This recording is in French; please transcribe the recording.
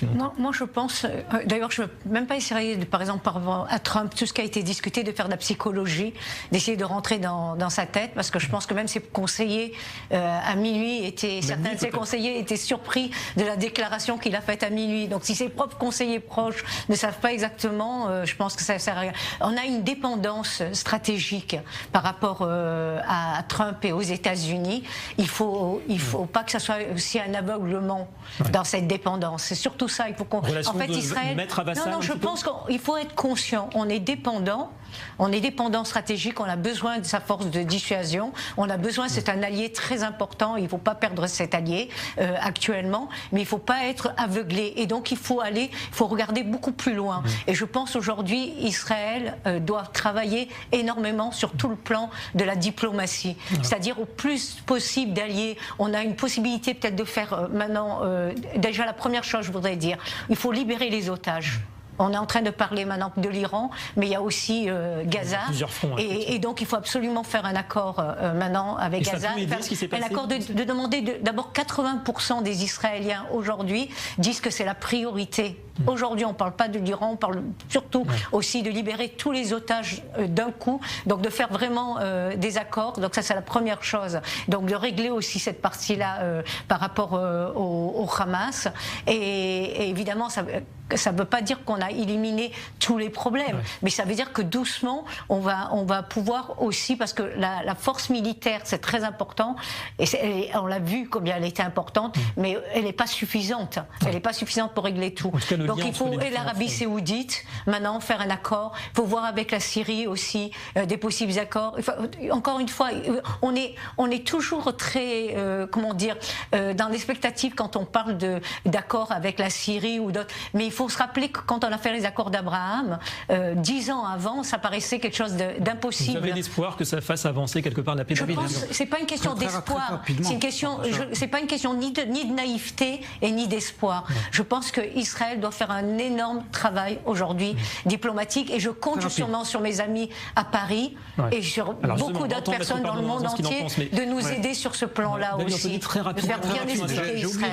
Non, moi je pense, d'ailleurs je ne veux même pas essayer, par exemple par rapport à Trump, tout ce qui a été discuté, de faire de la psychologie, d'essayer de rentrer dans sa tête, parce que je pense que même ses conseillers à minuit, certains de ses conseillers étaient surpris de la déclaration qu'il a faite à minuit. Donc si ses propres conseillers proches ne savent pas exactement, je pense que ça sert à rien. On a une dépendance stratégique par rapport à Trump et aux États-Unis. Il faut pas que ça soit aussi un aveuglement dans cette dépendance. C'est surtout ça, il faut qu'on. En fait, Israël. Non, je pense qu'il faut être conscient. On est dépendant stratégique. On a besoin de sa force de dissuasion. On a besoin. C'est un allié très important. Il ne faut pas perdre cet allié actuellement, mais il ne faut pas être aveuglé. Et donc, il faut regarder beaucoup plus loin. Et je pense aujourd'hui, Israël doit travailler énormément sur tout le plan de la diplomatie, c'est-à-dire au plus possible d'alliés. On a une possibilité peut-être de faire maintenant. Déjà, la première chose, je voudrais dire, il faut libérer les otages. On est en train de parler maintenant de l'Iran, mais il y a aussi Gaza. Fronts, et donc il faut absolument faire un accord maintenant avec Gaza. Un accord de demander d'abord 80% des Israéliens aujourd'hui disent que c'est la priorité. Aujourd'hui, on ne parle pas de l'Iran, on parle surtout aussi de libérer tous les otages d'un coup, donc de faire vraiment des accords. Donc ça, c'est la première chose. Donc de régler aussi cette partie-là par rapport au Hamas. Et évidemment, ça ne veut pas dire qu'on a éliminé tous les problèmes, mais ça veut dire que doucement, on va pouvoir aussi, parce que la force militaire, c'est très important, et on l'a vu combien elle était importante, mais elle n'est pas suffisante. Elle n'est pas suffisante pour régler tout. Donc il faut, et l'Arabie saoudite, maintenant, faire un accord. Il faut voir avec la Syrie aussi des possibles accords. Enfin, encore une fois, on est toujours très, comment dire, dans l'expectative quand on parle d'accords avec la Syrie ou d'autres. Mais il faut se rappeler que quand on a fait les accords d'Abraham, 10 ans avant, ça paraissait quelque chose d'impossible. Vous avez l'espoir que ça fasse avancer quelque part la paix? Je pense que c'est pas une question d'espoir. C'est pas une question ni de naïveté et ni d'espoir. Je pense que Israël doit faire un énorme travail aujourd'hui diplomatique, et je compte sûrement sur mes amis à Paris et sur beaucoup d'autres personnes dans le monde entier de nous aider sur ce plan-là aussi, de faire bien expliquer Israël.